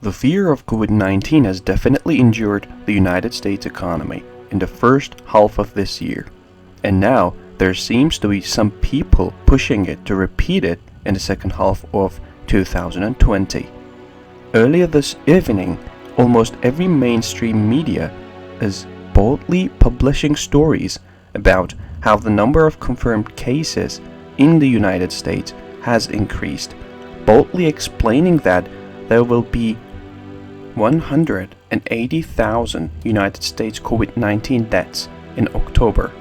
The fear of COVID-19 has definitely injured the United States economy in the first half of this year, and now there seems to be some people pushing it to repeat it in the second half of 2020. Earlier this evening, almost every mainstream media is boldly publishing stories about how the number of confirmed cases in the United States has increased, boldly explaining that there will be 180,000 United States COVID-19 deaths in October.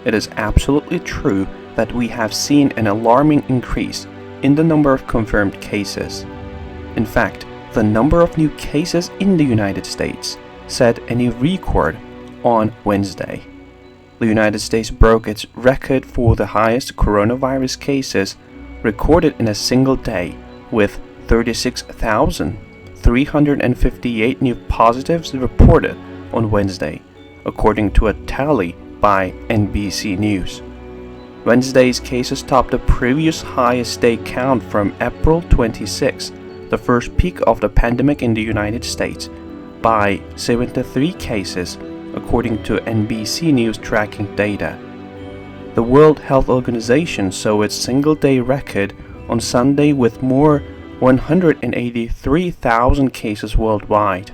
It is absolutely true that we have seen an alarming increase in the number of confirmed cases. In fact, the number of new cases in the United States set a new record on Wednesday. The United States broke its record for the highest coronavirus cases recorded in a single day, with 36,358 new positives reported on Wednesday, according to a tally by NBC News. Wednesday's cases topped the previous highest day count from April 26, the first peak of the pandemic in the United States, by 73 cases, according to NBC News tracking data. The World Health Organization saw its single-day record on Sunday with more 183,000 cases worldwide.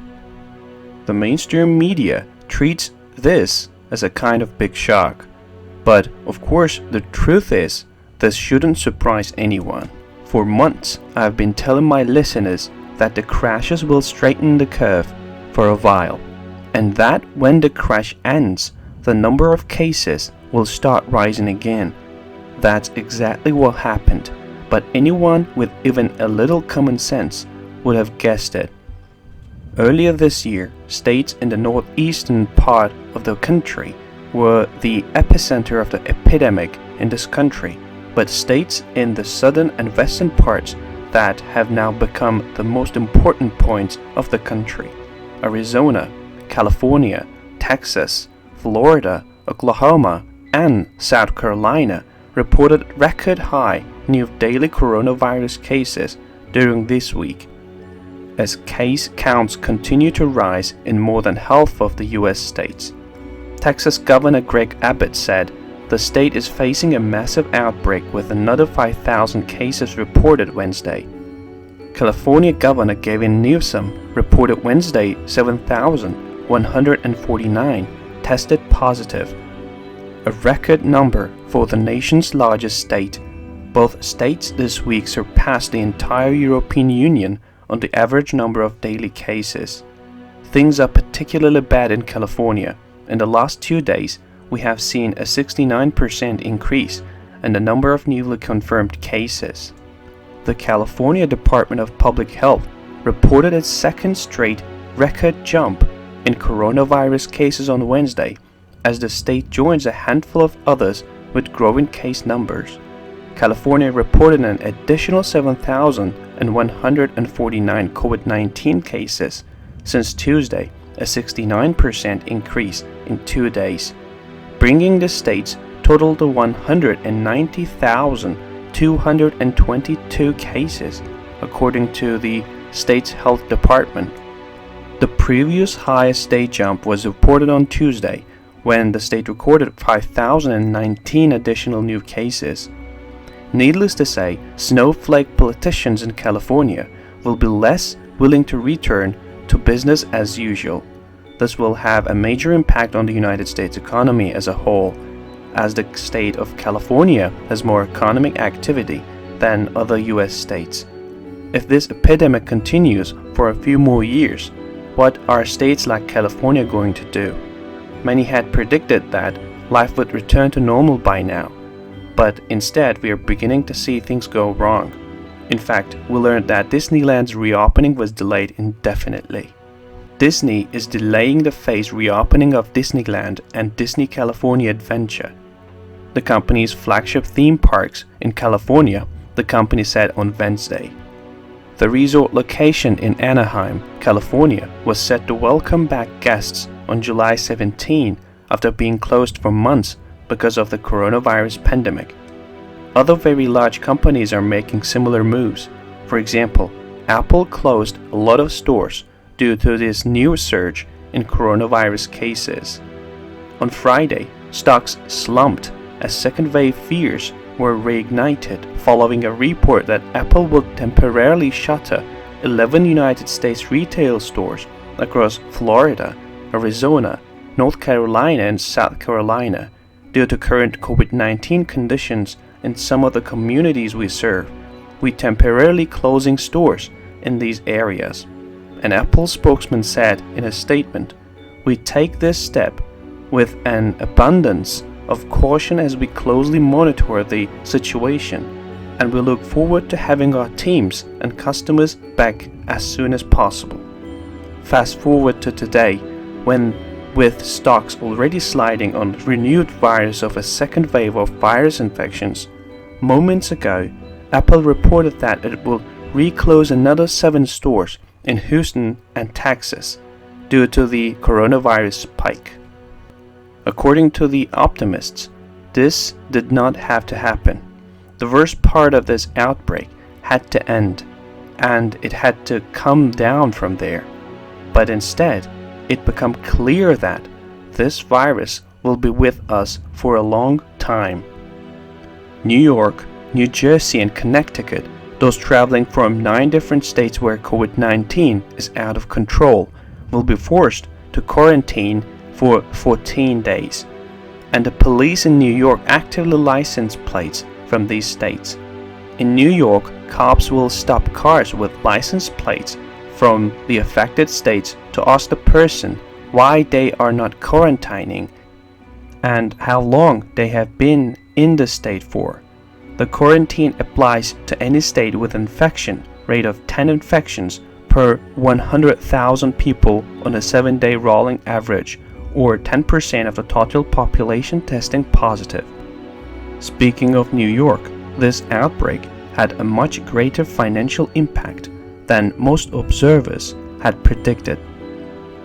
The mainstream media treats this as a kind of big shock, but of course the truth is this shouldn't surprise anyone. For months I have been telling my listeners that the crashes will straighten the curve for a while, and that when the crash ends, the number of cases will start rising again. That's exactly what happened, but anyone with even a little common sense would have guessed it. Earlier this year, states in the northeastern part of the country were the epicenter of the epidemic in this country, but states in the southern and western parts that have now become the most important points of the country: Arizona, California, Texas, Florida, Oklahoma, and South Carolina reported record high new daily coronavirus cases during this week, as case counts continue to rise in more than half of the U.S. states. Texas Governor Greg Abbott said the state is facing a massive outbreak with another 5,000 cases reported Wednesday. California Governor Gavin Newsom reported Wednesday 7,149 tested positive, a record number for the nation's largest state. Both states this week surpassed the entire European Union on the average number of daily cases. Things are particularly bad in California. In the last 2 days, we have seen a 69% increase in the number of newly confirmed cases. The California Department of Public Health reported its second straight record jump in coronavirus cases on Wednesday, as the state joins a handful of others with growing case numbers. California reported an additional 7,149 COVID-19 cases since Tuesday, a 69% increase in 2 days, bringing the state's total to 190,222 cases, according to the state's health department. The previous highest day jump was reported on Tuesday, when the state recorded 5,019 additional new cases. Needless to say, snowflake politicians in California will be less willing to return to business as usual. This will have a major impact on the United States economy as a whole, as the state of California has more economic activity than other U.S. states. If this epidemic continues for a few more years, what are states like California going to do? Many had predicted that life would return to normal by now, but instead we are beginning to see things go wrong. In fact, we learned that Disneyland's reopening was delayed indefinitely. Disney is delaying the phased reopening of Disneyland and Disney California Adventure, the company's flagship theme parks in California, the company said on Wednesday. The resort location in Anaheim, California, was set to welcome back guests on July 17 after being closed for months because of the coronavirus pandemic. Other very large companies are making similar moves. For example, Apple closed a lot of stores due to this new surge in coronavirus cases. On Friday, stocks slumped as second wave fears were reignited following a report that Apple would temporarily shutter 11 United States retail stores across Florida, Arizona, North Carolina, and South Carolina due to current COVID-19 conditions in some of the communities we serve. We temporarily closing stores in these areas. An Apple spokesman said in a statement, "We take this step with an abundance of caution as we closely monitor the situation, and we look forward to having our teams and customers back as soon as possible." Fast forward to today, when with stocks already sliding on renewed virus of a second wave of virus infections, moments ago, Apple reported that it will reclose another 7 stores in Houston and Texas due to the coronavirus spike. According to the optimists, this did not have to happen. The worst part of this outbreak had to end, and it had to come down from there. But instead, it became clear that this virus will be with us for a long time. New York, New Jersey, and Connecticut, those traveling from 9 different states where COVID-19 is out of control, will be forced to quarantine for 14 days. And the police in New York actively license plates from these states. In New York, cops will stop cars with license plates from the affected states to ask the person why they are not quarantining and how long they have been in the state for. The quarantine applies to any state with infection rate of 10 infections per 100,000 people on a 7-day rolling average, or 10% of the total population testing positive. Speaking of New York, this outbreak had a much greater financial impact than most observers had predicted.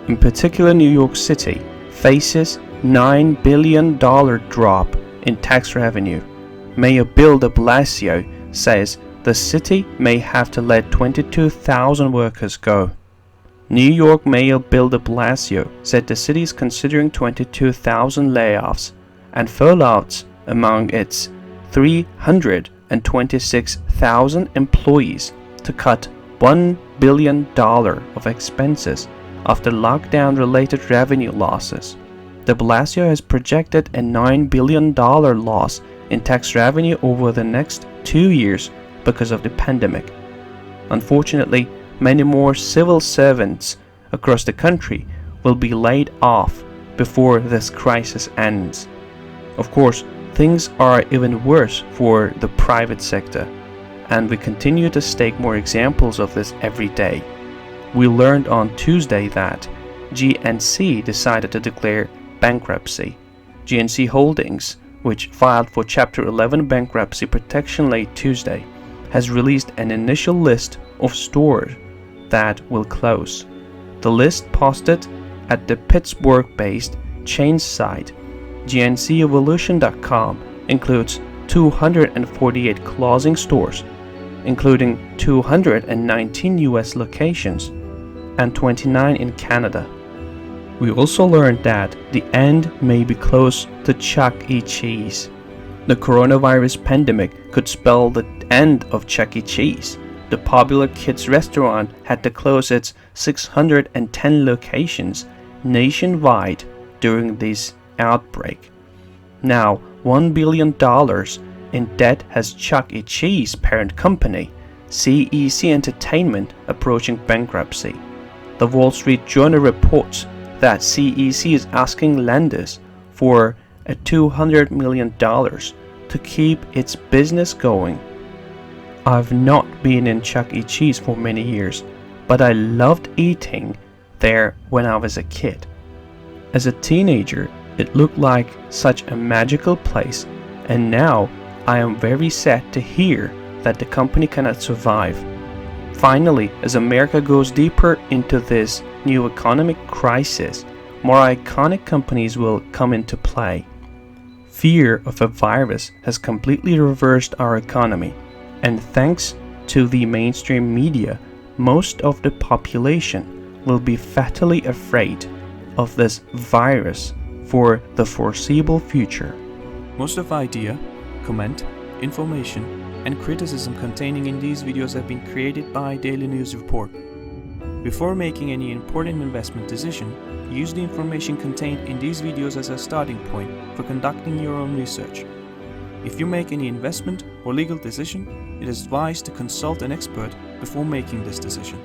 In particular, New York City faces $9 billion drop in tax revenue. Mayor Bill de Blasio says the city may have to let 22,000 workers go. New York Mayor Bill de Blasio said the city is considering 22,000 layoffs and furloughs among its 326,000 employees to cut $1 billion of expenses after lockdown-related revenue losses. De Blasio has projected a $9 billion loss in tax revenue over the next 2 years because of the pandemic. Unfortunately, many more civil servants across the country will be laid off before this crisis ends. Of course, things are even worse for the private sector, and we continue to stake more examples of this every day. We learned on Tuesday that GNC decided to declare bankruptcy. GNC Holdings, which filed for Chapter 11 bankruptcy protection late Tuesday, has released an initial list of stores that will close. The list posted at the Pittsburgh-based chain site GNCevolution.com includes 248 closing stores, including 219 US locations and 29 in Canada. We also learned that the end may be close to Chuck E. Cheese. The coronavirus pandemic could spell the end of Chuck E. Cheese. The popular kids restaurant had to close its 610 locations nationwide during this outbreak. Now, $1 billion in debt has Chuck E. Cheese parent company, CEC Entertainment, approaching bankruptcy. The Wall Street Journal reports that CEC is asking lenders for a $200 million to keep its business going. I've not been in Chuck E. Cheese for many years, but I loved eating there when I was a kid. As a teenager, it looked like such a magical place, and now I am very sad to hear that the company cannot survive. Finally, as America goes deeper into this new economic crisis, more iconic companies will come into play. Fear of a virus has completely reversed our economy, and thanks to the mainstream media, most of the population will be fatally afraid of this virus for the foreseeable future. Most of the idea, comment, information, and criticism containing in these videos have been created by Daily News Report. Before making any important investment decision, use the information contained in these videos as a starting point for conducting your own research. If you make any investment or legal decision, it is advised to consult an expert before making this decision.